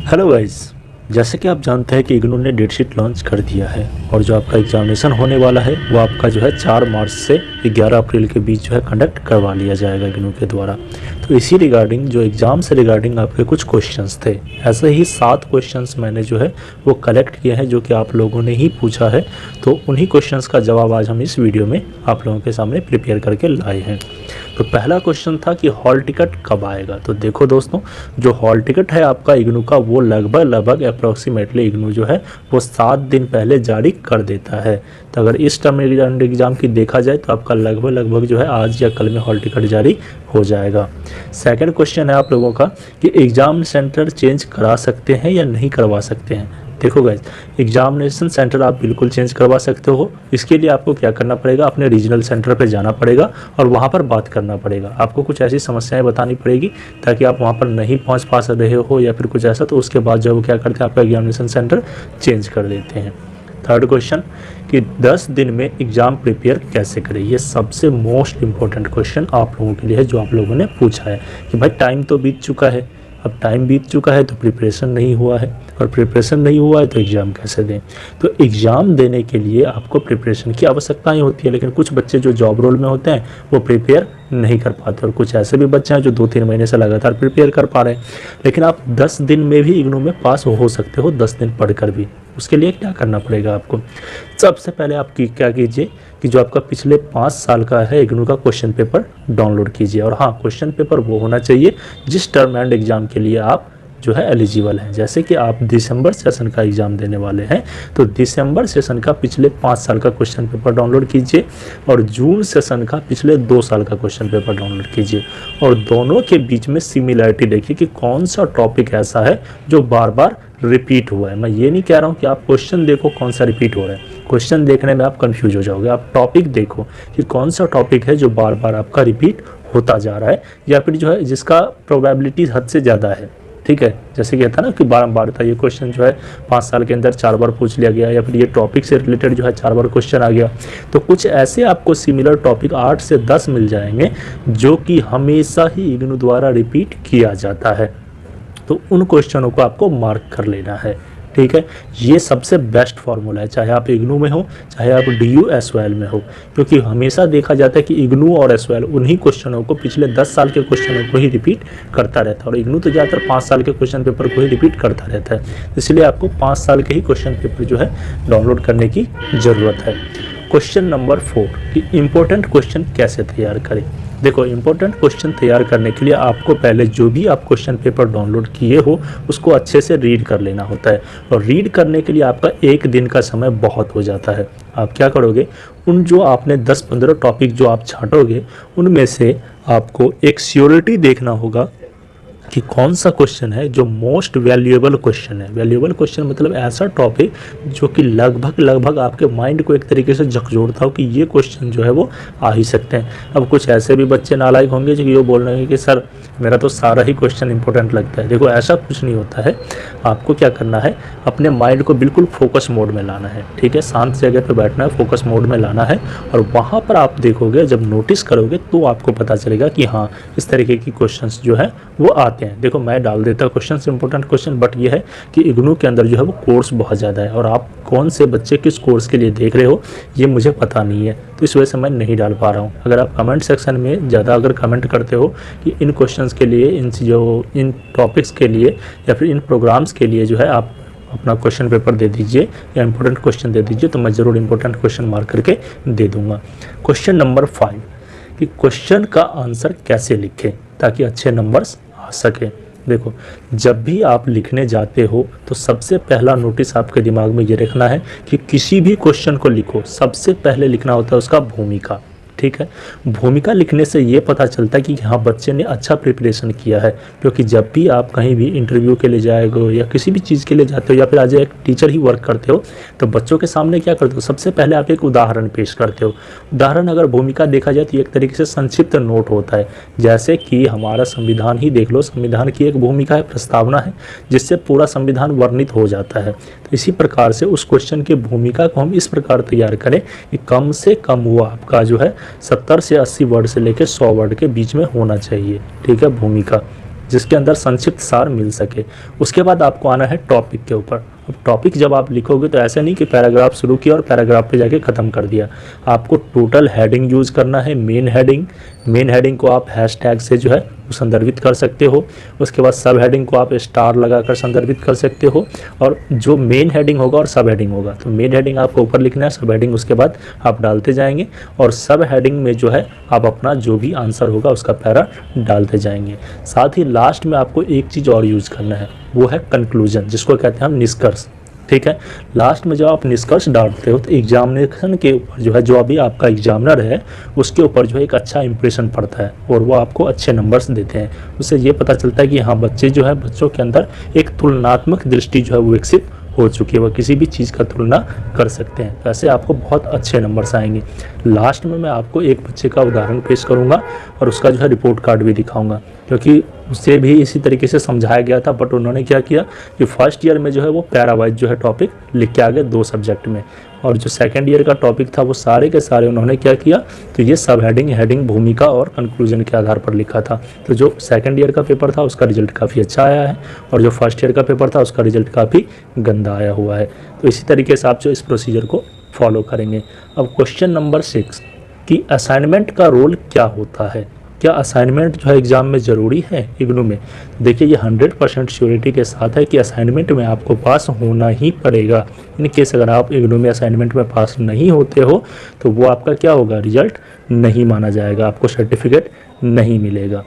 Hello guys. जैसे कि आप जानते हैं कि इग्नू ने डेटशीट लॉन्च कर दिया है और जो आपका एग्जामिनेशन होने वाला है वो आपका जो है 4 मार्च से 11 अप्रैल के बीच जो है कंडक्ट करवा लिया जाएगा इग्नू के द्वारा। तो इसी रिगार्डिंग जो एग्ज़ाम से रिगार्डिंग आपके कुछ क्वेश्चंस थे, ऐसे ही 7 क्वेश्चंस मैंने जो है वो कलेक्ट किए हैं जो कि आप लोगों ने ही पूछा है। तो उन्हीं क्वेश्चंस का जवाब आज हम इस वीडियो में आप लोगों के सामने प्रिपेयर करके लाए हैं। तो पहला क्वेश्चन था कि हॉल टिकट कब आएगा। तो देखो दोस्तों, जो हॉल टिकट है आपका इग्नू का वो लगभग अप्रॉक्सीमेटली इग्नू जो है वो 7 दिन पहले जारी कर देता है। तो अगर इस टर्म एग्जाम की देखा जाए तो आपका लगभग जो है आज या कल में हॉल टिकट जारी हो जाएगा। सेकंड क्वेश्चन है आप लोगों का कि एग्ज़ाम सेंटर चेंज करा सकते हैं या नहीं करवा सकते हैं। देखो गाइज, एग्जामिनेशन सेंटर आप बिल्कुल चेंज करवा सकते हो। इसके लिए आपको क्या करना पड़ेगा, अपने रीजनल सेंटर पे जाना पड़ेगा और वहाँ पर बात करना पड़ेगा। आपको कुछ ऐसी समस्याएं बतानी पड़ेगी ताकि आप वहाँ पर नहीं पहुँच पा रहे हो या फिर कुछ ऐसा, तो उसके बाद जो वो क्या करते हैं आपका एग्जामिनेशन सेंटर चेंज कर देते हैं। थर्ड क्वेश्चन कि 10 दिन में एग्ज़ाम प्रिपेयर कैसे करें। ये सबसे मोस्ट इम्पोर्टेंट क्वेश्चन आप लोगों के लिए है जो आप लोगों ने पूछा है कि भाई टाइम तो बीत चुका है, अब टाइम बीत चुका है तो प्रिपरेशन नहीं हुआ है, और प्रिपरेशन नहीं हुआ है तो एग्ज़ाम कैसे दें। तो एग्ज़ाम देने के लिए आपको प्रिपरेशन की आवश्यकता ही होती है, लेकिन कुछ बच्चे जो जॉब रोल में होते हैं वो प्रिपेयर नहीं कर पाते, और कुछ ऐसे भी बच्चे हैं जो 2-3 महीने से लगातार प्रिपेयर कर पा रहे हैं। लेकिन आप 10 दिन में भी इग्नू में पास हो सकते हो, 10 दिन पढ़कर भी। उसके लिए क्या करना पड़ेगा आपको, सबसे पहले आप क्या कीजिए कि जो आपका पिछले 5 साल का है इग्नू का क्वेश्चन पेपर डाउनलोड कीजिए। और हाँ, क्वेश्चन पेपर वो होना चाहिए जिस टर्म एंड एग्ज़ाम के लिए आप जो है एलिजिबल हैं। जैसे कि आप दिसंबर सेशन का एग्ज़ाम देने वाले हैं तो दिसंबर सेशन का पिछले 5 साल का क्वेश्चन पेपर डाउनलोड कीजिए और जून सेशन का पिछले 2 साल का क्वेश्चन पेपर डाउनलोड कीजिए, और दोनों के बीच में सिमिलरिटी देखिए कि कौन सा टॉपिक ऐसा है जो बार बार रिपीट हुआ है। मैं ये नहीं कह रहा हूँ कि आप क्वेश्चन देखो कौन सा रिपीट हो रहा है, क्वेश्चन देखने में आप कंफ्यूज हो जाओगे। आप टॉपिक देखो कि कौन सा टॉपिक है जो बार बार आपका रिपीट होता जा रहा है या फिर जो है जिसका प्रोबेबिलिटी हद से ज़्यादा है। ठीक है, जैसे कहता है ना कि बारंबार था, ये क्वेश्चन जो है 5 साल के अंदर 4 बार पूछ लिया गया, या फिर ये टॉपिक से रिलेटेड जो है 4 बार क्वेश्चन आ गया। तो कुछ ऐसे आपको सिमिलर टॉपिक 8 से 10 मिल जाएंगे जो कि हमेशा ही इग्नू द्वारा रिपीट किया जाता है। तो उन क्वेश्चनों को आपको मार्क कर लेना है। ठीक है, ये सबसे बेस्ट फार्मूला है, चाहे आप इग्नू में हो चाहे आप DU SYL में हो, क्योंकि हमेशा देखा जाता है कि इग्नू और SYL उन्हीं क्वेश्चनों को, पिछले 10 साल के क्वेश्चनों को ही रिपीट करता रहता है, और इग्नू तो ज़्यादातर 5 साल के क्वेश्चन पेपर को ही रिपीट करता रहता है। इसलिए आपको 5 साल के ही क्वेश्चन पेपर जो है डाउनलोड करने की ज़रूरत है। क्वेश्चन नंबर 4 कि इम्पोर्टेंट क्वेश्चन कैसे तैयार करें। देखो, इम्पोर्टेंट क्वेश्चन तैयार करने के लिए आपको पहले जो भी आप क्वेश्चन पेपर डाउनलोड किए हो उसको अच्छे से रीड कर लेना होता है, और रीड करने के लिए आपका 1 दिन का समय बहुत हो जाता है। आप क्या करोगे, उन जो आपने 10-15 टॉपिक जो आप छांटोगे उनमें से आपको एक श्योरिटी देखना होगा कि कौन सा क्वेश्चन है जो मोस्ट वैल्यूएबल क्वेश्चन है। वैल्यूएबल क्वेश्चन मतलब ऐसा टॉपिक जो कि लगभग आपके माइंड को एक तरीके से झकझोरता हो कि ये क्वेश्चन जो है वो आ ही सकते हैं। अब कुछ ऐसे भी बच्चे नालायक होंगे जो ये बोल रहे हैं कि सर मेरा तो सारा ही क्वेश्चन इंपॉर्टेंट लगता है। देखो, ऐसा कुछ नहीं होता है। आपको क्या करना है, अपने माइंड को बिल्कुल फोकस मोड में लाना है। ठीक है, शांत जगह पर बैठना है, फोकस मोड में लाना है, और वहाँ पर आप देखोगे, जब नोटिस करोगे तो आपको पता चलेगा कि हाँ इस तरीके की क्वेश्चन जो है वो आते हैं। देखो, मैं डाल देता क्वेश्चन इंपॉर्टेंट क्वेश्चन, बट ये है कि इग्नू के अंदर जो है वो कोर्स बहुत ज़्यादा है, और आप कौन से बच्चे किस कोर्स के लिए देख रहे हो ये मुझे पता नहीं है, तो इस वजह से मैं नहीं डाल पा रहा हूँ। अगर आप कमेंट सेक्शन में ज़्यादा अगर कमेंट करते हो कि इन क्वेश्चंस के लिए, इन टॉपिक्स के लिए या फिर इन प्रोग्राम्स के लिए जो है आप अपना क्वेश्चन पेपर दे दीजिए या इंपॉर्टेंट क्वेश्चन दे दीजिए, तो मैं ज़रूर इंपॉर्टेंट क्वेश्चन मार्क करके दे दूँगा। क्वेश्चन नंबर 5 कि क्वेश्चन का आंसर कैसे लिखें ताकि अच्छे नंबर्स आ सके। देखो, जब भी आप लिखने जाते हो तो सबसे पहला नोटिस आपके दिमाग में ये रखना है कि किसी भी क्वेश्चन को लिखो सबसे पहले लिखना होता है उसका भूमिका। ठीक है, भूमिका लिखने से ये पता चलता है कि हाँ बच्चे ने अच्छा प्रिपरेशन किया है, क्योंकि जब भी आप कहीं भी इंटरव्यू के लिए जाएगा या किसी भी चीज़ के लिए जाते हो या फिर आज एक टीचर ही वर्क करते हो तो बच्चों के सामने क्या करते हो, सबसे पहले आप एक उदाहरण पेश करते हो। उदाहरण अगर भूमिका देखा जाए तो एक तरीके से संक्षिप्त नोट होता है, जैसे कि हमारा संविधान ही देख लो, संविधान की एक भूमिका है, प्रस्तावना है, जिससे पूरा संविधान वर्णित हो जाता है। तो इसी प्रकार से उस क्वेश्चन की भूमिका को हम इस प्रकार तैयार करें कि कम से कम हुआ आपका जो है 70 से 80 वर्ड से लेकर 100 वर्ड के बीच में होना चाहिए। ठीक है, भूमिका। जिसके अंदर संक्षिप्त सार मिल सके। उसके बाद आपको आना है टॉपिक के ऊपर। अब टॉपिक जब आप लिखोगे तो ऐसा नहीं कि पैराग्राफ शुरू किया और पैराग्राफ पे जाके ख़त्म कर दिया। आपको टोटल हेडिंग यूज़ करना है। मेन हेडिंग को आप हैशटैग से जो है वो संदर्भित कर सकते हो। उसके बाद सब हेडिंग को आप स्टार लगाकर संदर्भित कर सकते हो। और जो मेन हेडिंग होगा और सब हेडिंग होगा, तो मेन हेडिंग आपको ऊपर लिखना है, सब हेडिंग उसके बाद आप डालते जाएंगे, और सब हेडिंग में जो है आप अपना जो भी आंसर होगा उसका पैरा डालते जाएंगे। साथ ही लास्ट में आपको एक चीज़ और यूज़ करना है, वो है कंक्लूजन, जिसको कहते हैं हम निष्कर्ष। ठीक है, लास्ट में जब आप निष्कर्ष डालते हो तो एग्जामिनेशन के ऊपर जो है, जो अभी आपका एग्जामिनर है उसके ऊपर जो है एक अच्छा इंप्रेशन पड़ता है और वो आपको अच्छे नंबर्स देते हैं। उससे ये पता चलता है कि हाँ, बच्चों के अंदर एक तुलनात्मक दृष्टि जो है वो विकसित हो चुकी है, वह किसी भी चीज़ का तुलना कर सकते हैं। वैसे आपको बहुत अच्छे नंबर्स आएंगे। लास्ट में मैं आपको एक बच्चे का उदाहरण पेश करूंगा और उसका जो है रिपोर्ट कार्ड भी दिखाऊंगा, क्योंकि उससे भी इसी तरीके से समझाया गया था, बट उन्होंने क्या किया कि फर्स्ट ईयर में जो है वो पैरावाइज जो है टॉपिक लिख के आ गए 2 सब्जेक्ट में, और जो सेकंड ईयर का टॉपिक था वो सारे के सारे उन्होंने क्या किया, तो ये सब हेडिंग, भूमिका और कंक्लूजन के आधार पर लिखा था। तो जो सेकंड ईयर का पेपर था उसका रिजल्ट काफ़ी अच्छा आया है, और जो फर्स्ट ईयर का पेपर था उसका रिजल्ट काफ़ी गंदा आया हुआ है। तो इसी तरीके से आप जो इस प्रोसीजर को फॉलो करेंगे। अब क्वेश्चन नंबर 6 कि असाइनमेंट का रोल क्या होता है, क्या असाइनमेंट जो है एग्ज़ाम में ज़रूरी है इग्नू में। देखिए, ये 100% श्योरिटी के साथ है कि असाइनमेंट में आपको पास होना ही पड़ेगा। इन केस अगर आप इग्नू में असाइनमेंट में पास नहीं होते हो तो वो आपका क्या होगा, रिजल्ट नहीं माना जाएगा, आपको सर्टिफिकेट नहीं मिलेगा।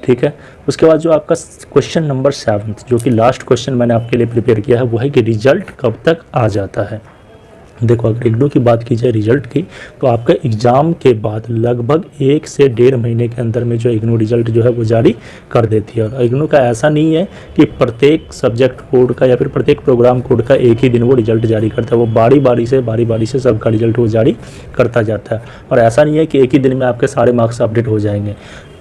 ठीक है, उसके बाद जो आपका क्वेश्चन नंबर 7 जो कि लास्ट क्वेश्चन मैंने आपके लिए प्रिपेयर किया है वो है कि रिजल्ट कब तक आ जाता है। देखो, अगर इग्नू की बात की जाए रिजल्ट की, तो आपका एग्ज़ाम के बाद लगभग 1 से 1.5 महीने के अंदर में जो इग्नू रिजल्ट जो है वो जारी कर देती है। और इग्नू का ऐसा नहीं है कि प्रत्येक सब्जेक्ट कोड का या फिर प्रत्येक प्रोग्राम कोड का एक ही दिन वो रिजल्ट जारी करता है, वो बारी बारी से सबका रिजल्ट वो जारी करता जाता है। और ऐसा नहीं है कि एक ही दिन में आपके सारे मार्क्स अपडेट हो जाएंगे।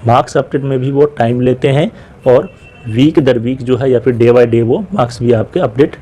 मार्क्स अपडेट में भी वो टाइम लेते हैं, और वीक दर वीक जो है या फिर डे बाय डे वो मार्क्स भी आपके अपडेट